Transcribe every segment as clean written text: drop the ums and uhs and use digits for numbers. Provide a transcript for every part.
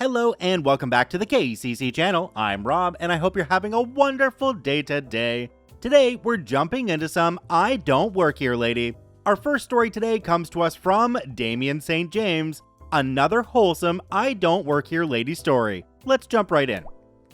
Hello and welcome back to the KCC channel. I'm Rob and I hope you're having a wonderful day today. Today we're jumping into some I Don't Work Here Lady. Our first story today comes to us from Damien St. James, another wholesome I Don't Work Here Lady story. Let's jump right in.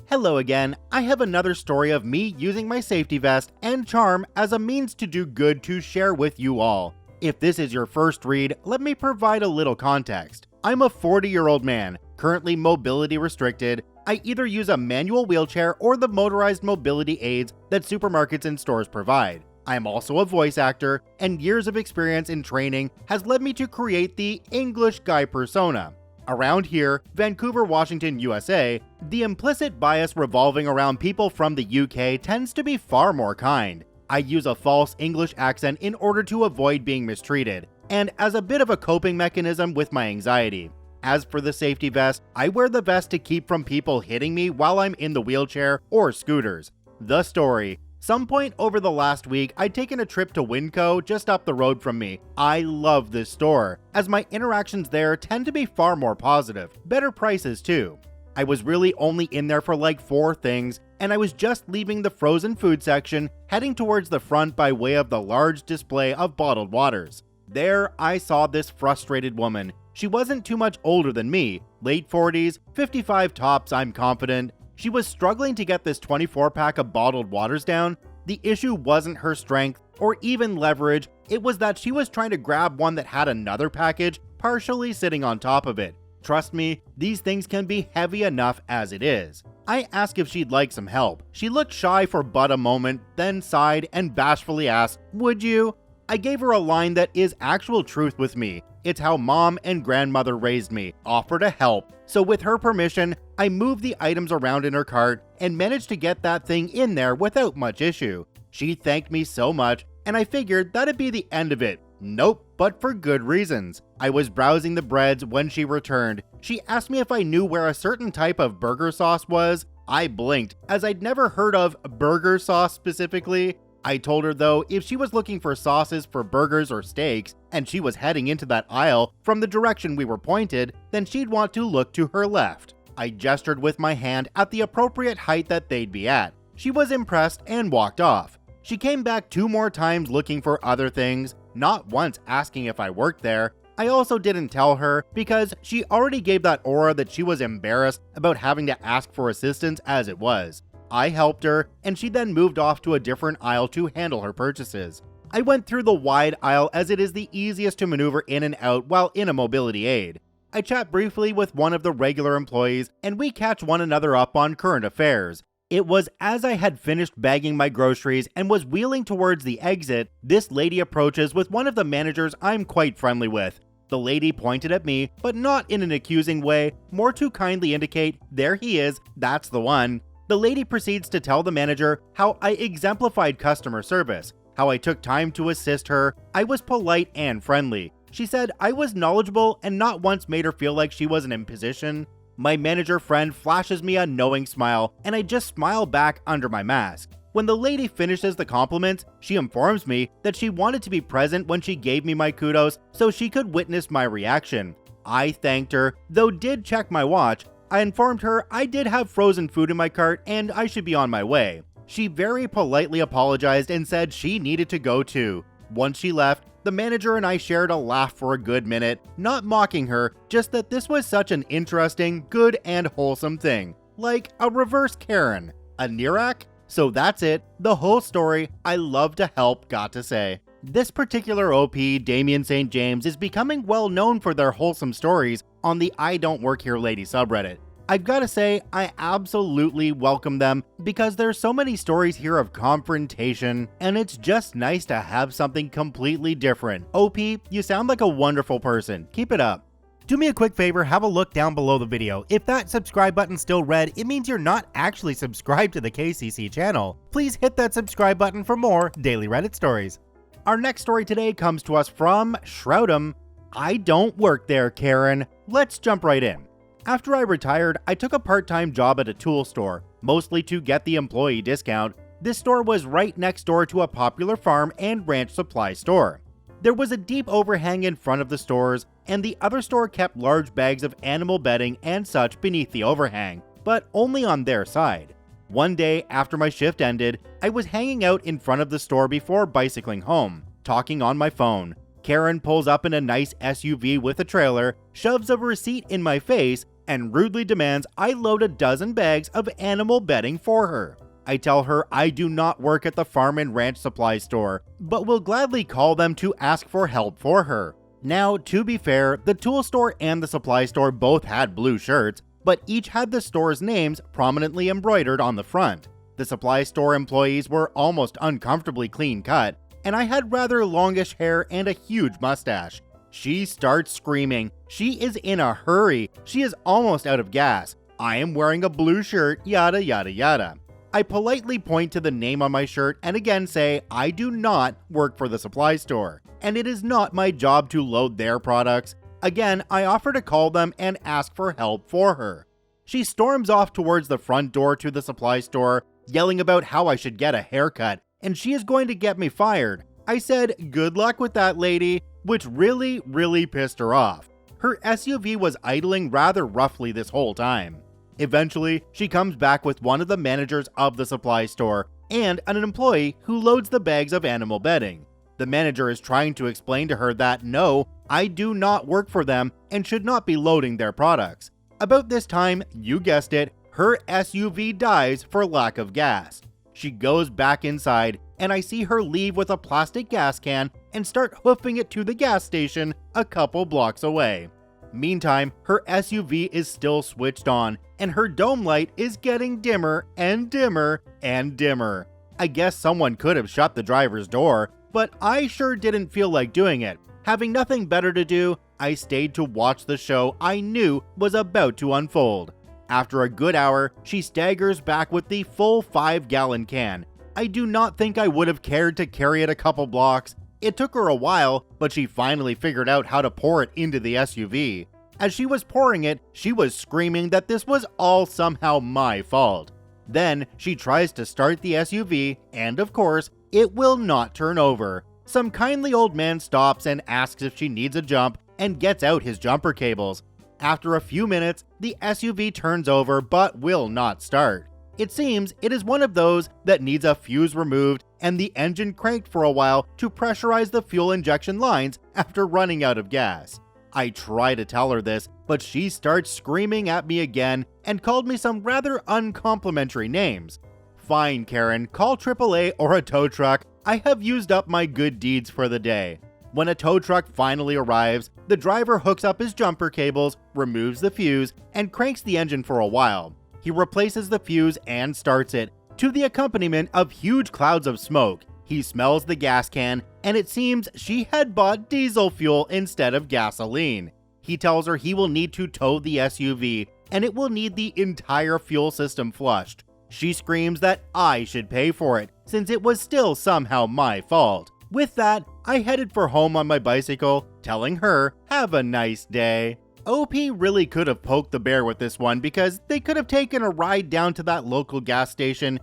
Hello again, I have another story of me using my safety vest and charm as a means to do good to share with you all. If this is your first read, let me provide a little context. I'm a 40-year-old man, currently mobility restricted. I either use a manual wheelchair or the motorized mobility aids that supermarkets and stores provide. I am also a voice actor, and years of experience in training has led me to create the English guy persona. Around here, Vancouver, Washington, USA, the implicit bias revolving around people from the UK tends to be far more kind. I use a false English accent in order to avoid being mistreated, and as a bit of a coping mechanism with my anxiety. As for the safety vest, I wear the vest to keep from people hitting me while I'm in the wheelchair or scooters. The story. Some point over the last week, I'd taken a trip to Winco just up the road from me. I love this store, as my interactions there tend to be far more positive, better prices too. I was really only in there for like 4 things, and I was just leaving the frozen food section, heading towards the front by way of the large display of bottled waters. There, I saw this frustrated woman. She wasn't too much older than me, late 40s, 55 tops, I'm confident. She was struggling to get this 24-pack of bottled waters down. The issue wasn't her strength or even leverage, it was that she was trying to grab one that had another package partially sitting on top of it. Trust me, these things can be heavy enough as it is. I asked if she'd like some help. She looked shy for but a moment, then sighed and bashfully asked, "Would you?" I gave her a line that is actual truth with me. It's how mom and grandmother raised me, offer to help. So with her permission, I moved the items around in her cart and managed to get that thing in there without much issue. She thanked me so much, and I figured that'd be the end of it. Nope, but for good reasons. I was browsing the breads when she returned. She asked me if I knew where a certain type of burger sauce was. I blinked, as I'd never heard of burger sauce specifically. I told her though, if she was looking for sauces for burgers or steaks, and she was heading into that aisle from the direction we were pointed, then she'd want to look to her left. I gestured with my hand at the appropriate height that they'd be at. She was impressed and walked off. She came back 2 more times looking for other things, not once asking if I worked there. I also didn't tell her because she already gave that aura that she was embarrassed about having to ask for assistance as it was. I helped her, and she then moved off to a different aisle to handle her purchases. I went through the wide aisle as it is the easiest to maneuver in and out while in a mobility aid. I chat briefly with one of the regular employees, and we catch one another up on current affairs. It was as I had finished bagging my groceries and was wheeling towards the exit, this lady approaches with one of the managers I'm quite friendly with. The lady pointed at me, but not in an accusing way, more to kindly indicate, there he is, that's the one. The lady proceeds to tell the manager how I exemplified customer service, how I took time to assist her. I was polite and friendly. She said I was knowledgeable and not once made her feel like she was an imposition. My manager friend flashes me a knowing smile, and I just smile back under my mask. When the lady finishes the compliments, she informs me that she wanted to be present when she gave me my kudos so she could witness my reaction. I thanked her, though did check my watch. I informed her I did have frozen food in my cart and I should be on my way. She very politely apologized and said she needed to go too. Once she left, the manager and I shared a laugh for a good minute, not mocking her, just that this was such an interesting, good and wholesome thing. Like a reverse Karen. A Nirak? So that's it, the whole story. I love to help, got to say. This particular OP, Damien St. James, is becoming well known for their wholesome stories on the I Don't Work Here Lady subreddit. I've gotta say, I absolutely welcome them because there's so many stories here of confrontation, and it's just nice to have something completely different. OP, you sound like a wonderful person. Keep it up. Do me a quick favor, have a look down below the video. If that subscribe button's still red, it means you're not actually subscribed to the KCC channel. Please hit that subscribe button for more daily Reddit stories. Our next story today comes to us from Shroudum. I don't work there, Karen. Let's jump right in. After I retired, I took a part-time job at a tool store, mostly to get the employee discount. This store was right next door to a popular farm and ranch supply store. There was a deep overhang in front of the stores, and the other store kept large bags of animal bedding and such beneath the overhang, but only on their side. One day after my shift ended, I was hanging out in front of the store before bicycling home, talking on my phone. Karen pulls up in a nice SUV with a trailer, shoves a receipt in my face, and rudely demands I load a dozen bags of animal bedding for her. I tell her I do not work at the farm and ranch supply store, but will gladly call them to ask for help for her. Now, to be fair, the tool store and the supply store both had blue shirts, but each had the store's names prominently embroidered on the front. The supply store employees were almost uncomfortably clean cut, and I had rather longish hair and a huge mustache. She starts screaming. She is in a hurry. She is almost out of gas. I am wearing a blue shirt, yada yada yada. I politely point to the name on my shirt and again say I do not work for the supply store, and it is not my job to load their products. Again, I offer to call them and ask for help for her. She storms off towards the front door to the supply store, yelling about how I should get a haircut, and she is going to get me fired. I said, good luck with that, lady, which really pissed her off. Her SUV was idling rather roughly this whole time. Eventually, she comes back with one of the managers of the supply store and an employee who loads the bags of animal bedding. The manager is trying to explain to her that no, I do not work for them and should not be loading their products. About this time, you guessed it, her SUV dies for lack of gas. She goes back inside, and I see her leave with a plastic gas can and start hoofing it to the gas station a couple blocks away. Meantime, her SUV is still switched on, and her dome light is getting dimmer and dimmer and dimmer. I guess someone could have shut the driver's door, but I sure didn't feel like doing it. Having nothing better to do, I stayed to watch the show I knew was about to unfold. After a good hour, she staggers back with the full 5-gallon can. I do not think I would have cared to carry it a couple blocks. It took her a while, but she finally figured out how to pour it into the SUV. As she was pouring it, she was screaming that this was all somehow my fault. Then she tries to start the SUV, and of course, it will not turn over. Some kindly old man stops and asks if she needs a jump and gets out his jumper cables. After a few minutes, the SUV turns over but will not start. It seems it is one of those that needs a fuse removed and the engine cranked for a while to pressurize the fuel injection lines after running out of gas. I try to tell her this, but she starts screaming at me again and called me some rather uncomplimentary names. Fine, Karen, call AAA or a tow truck. I have used up my good deeds for the day. When a tow truck finally arrives, the driver hooks up his jumper cables, removes the fuse, and cranks the engine for a while. He replaces the fuse and starts it, to the accompaniment of huge clouds of smoke. He smells the gas can, and it seems she had bought diesel fuel instead of gasoline. He tells her he will need to tow the SUV, and it will need the entire fuel system flushed. She screams that I should pay for it, since it was still somehow my fault. With that, I headed for home on my bicycle, telling her, have a nice day. OP really could have poked the bear with this one because they could have taken a ride down to that local gas station,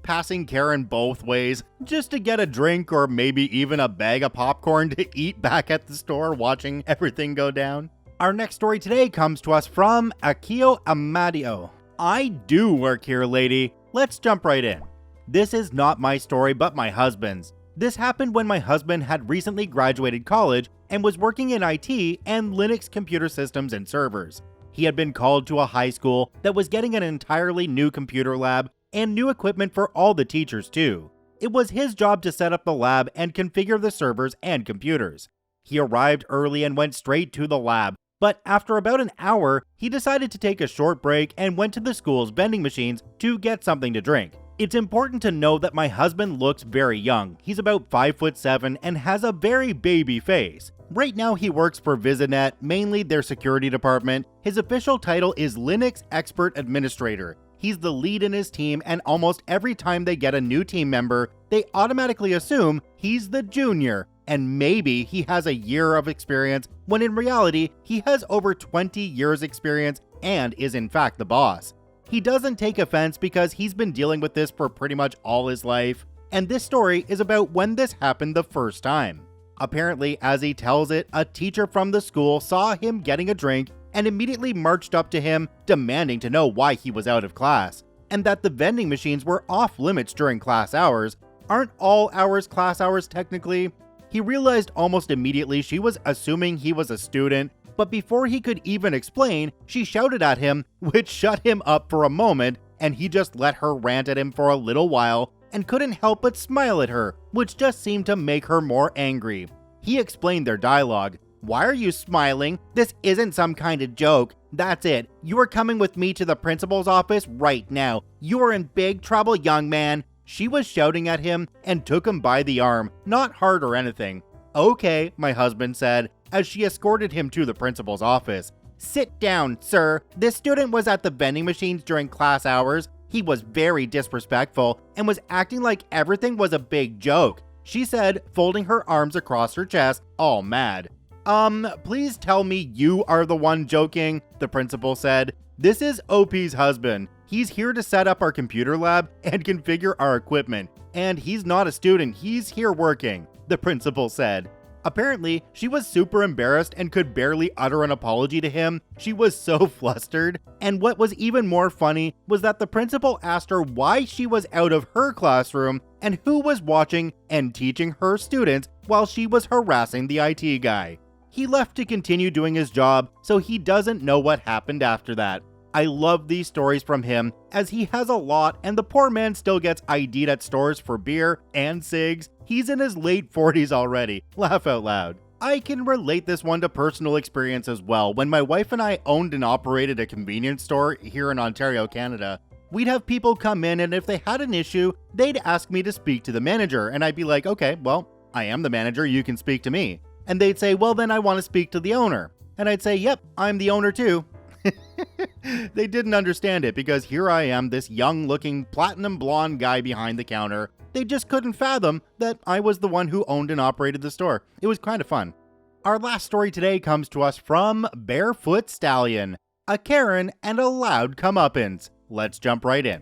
passing Karen both ways, just to get a drink or maybe even a bag of popcorn to eat back at the store watching everything go down. Our next story today comes to us from Akio Amadio. I do work here, lady. Let's jump right in. This is not my story, but my husband's. This happened when my husband had recently graduated college and was working in IT and Linux computer systems and servers. He had been called to a high school that was getting an entirely new computer lab and new equipment for all the teachers too. It was his job to set up the lab and configure the servers and computers. He arrived early and went straight to the lab, but after about an hour, he decided to take a short break and went to the school's vending machines to get something to drink. It's important to know that my husband looks very young. He's about 5'7" and has a very baby face. Right now he works for VisiNet, mainly their security department. His official title is Linux Expert Administrator. He's the lead in his team, and almost every time they get a new team member, they automatically assume he's the junior, and maybe he has a year of experience, when in reality, he has over 20 years experience and is in fact the boss. He doesn't take offense because he's been dealing with this for pretty much all his life, and this story is about when this happened the first time. Apparently, as he tells it, a teacher from the school saw him getting a drink and immediately marched up to him, demanding to know why he was out of class, and that the vending machines were off limits during class hours. Aren't all hours class hours technically? He realized almost immediately she was assuming he was a student, but before he could even explain, she shouted at him, which shut him up for a moment, and he just let her rant at him for a little while and couldn't help but smile at her, which just seemed to make her more angry. He explained their dialogue. "Why are you smiling? This isn't some kind of joke. That's it. You are coming with me to the principal's office right now. You are in big trouble, young man." She was shouting at him and took him by the arm, not hard or anything. "Okay," my husband said, as she escorted him to the principal's office. "Sit down, sir. This student was at the vending machines during class hours. He was very disrespectful and was acting like everything was a big joke," she said, folding her arms across her chest, all mad. Please tell me you are the one joking," the principal said. "This is OP's husband. He's here to set up our computer lab and configure our equipment, and he's not a student, he's here working," the principal said. Apparently, she was super embarrassed and could barely utter an apology to him. She was so flustered. And what was even more funny was that the principal asked her why she was out of her classroom and who was watching and teaching her students while she was harassing the IT guy. He left to continue doing his job, so he doesn't know what happened after that. I love these stories from him, as he has a lot and the poor man still gets ID'd at stores for beer and cigs. He's in his late 40s already. Laugh out loud. I can relate this one to personal experience as well. When my wife and I owned and operated a convenience store here in Ontario, Canada, we'd have people come in, and if they had an issue, they'd ask me to speak to the manager, and I'd be like, "Okay, well, I am the manager, you can speak to me." And they'd say, "Well, then I want to speak to the owner." And I'd say, "Yep, I'm the owner too." They didn't understand it because here I am, this young-looking platinum blonde guy behind the counter. They just couldn't fathom that I was the one who owned and operated the store. It was kind of fun. Our last story today comes to us from Barefoot Stallion, a Karen and a loud comeuppance. Let's jump right in.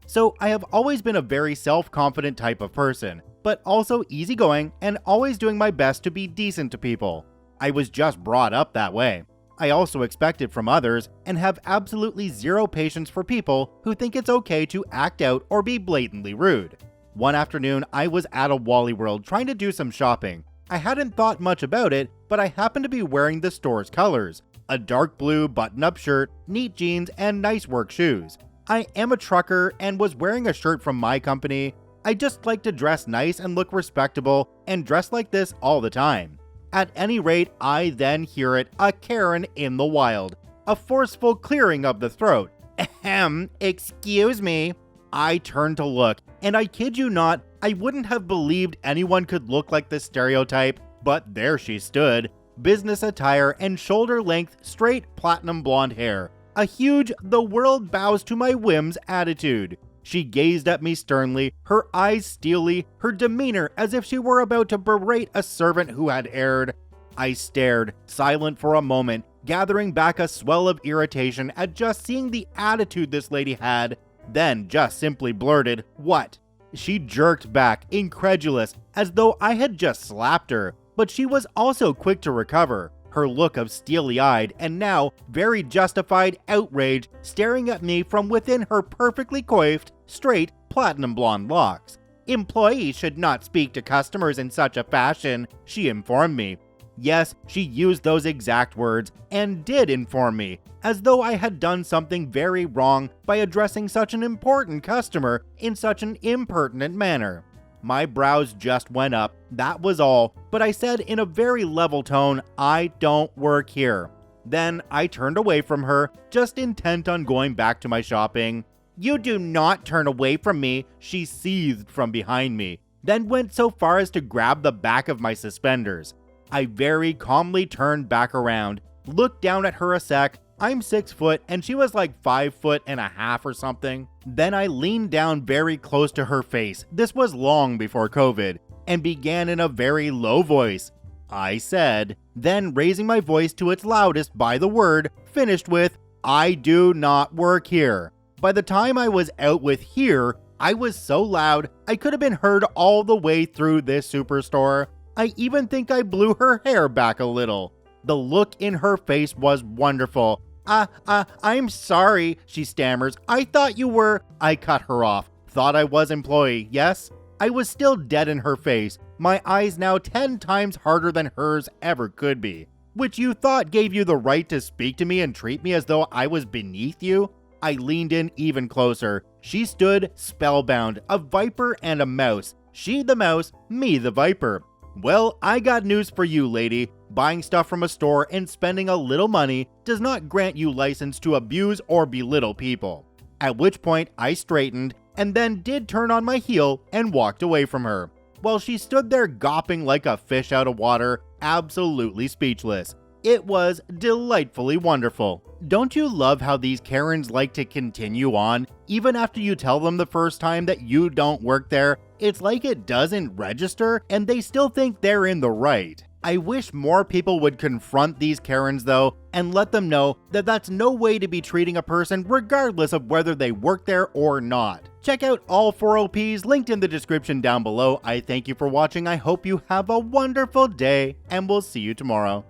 So I have always been a very self-confident type of person, but also easygoing and always doing my best to be decent to people. I was just brought up that way. I also expect it from others and have absolutely zero patience for people who think it's okay to act out or be blatantly rude. One afternoon, I was at a Wally World trying to do some shopping. I hadn't thought much about it, but I happened to be wearing the store's colors: a dark blue button-up shirt, neat jeans, and nice work shoes. I am a trucker and was wearing a shirt from my company. I just like to dress nice and look respectable and dress like this all the time. At any rate, I then hear it, a Karen in the wild. A forceful clearing of the throat. Ahem, excuse me. I turned to look, and I kid you not, I wouldn't have believed anyone could look like the stereotype, but there she stood. Business attire and shoulder-length, straight platinum blonde hair. A huge, the world bows to my whims attitude. She gazed at me sternly, her eyes steely, her demeanor as if she were about to berate a servant who had erred. I stared, silent for a moment, gathering back a swell of irritation at just seeing the attitude this lady had, then just simply blurted, "What?" She jerked back, incredulous, as though I had just slapped her, but she was also quick to recover, her look of steely-eyed and now very justified outrage staring at me from within her perfectly coiffed, straight, platinum blonde locks. "Employees should not speak to customers in such a fashion," she informed me. Yes, she used those exact words, and did inform me, as though I had done something very wrong by addressing such an important customer in such an impertinent manner. My brows just went up, that was all, but I said in a very level tone, "I don't work here." Then I turned away from her, just intent on going back to my shopping. "You do not turn away from me," she seethed from behind me, then went so far as to grab the back of my suspenders. I very calmly turned back around, looked down at her a sec. I'm 6 foot and she was like 5.5 or something. Then I leaned down very close to her face, this was long before COVID, and began in a very low voice. I said, then raising my voice to its loudest by the word, finished with, "I do not work here." By the time I was out with "here," I was so loud I could have been heard all the way through this superstore. I even think I blew her hair back a little. The look in her face was wonderful. I'm sorry, she stammers. I thought you were. I cut her off. Thought I was employee, yes? I was still dead in her face, my eyes now 10 times harder than hers ever could be. Which you thought gave you the right to speak to me and treat me as though I was beneath you? I leaned in even closer. She stood spellbound, a viper and a mouse. She the mouse, me the viper. Well, I got news for you, lady. Buying stuff from a store and spending a little money does not grant you license to abuse or belittle people. At which point I straightened and then did turn on my heel and walked away from her, while she stood there gawping like a fish out of water, absolutely speechless. It was delightfully wonderful. Don't you love how these Karens like to continue on, even after you tell them the first time that you don't work there? It's like it doesn't register and they still think they're in the right. I wish more people would confront these Karens though, and let them know that that's no way to be treating a person regardless of whether they work there or not. Check out all 4 OPs linked in the description down below. I thank you for watching, I hope you have a wonderful day, and we'll see you tomorrow.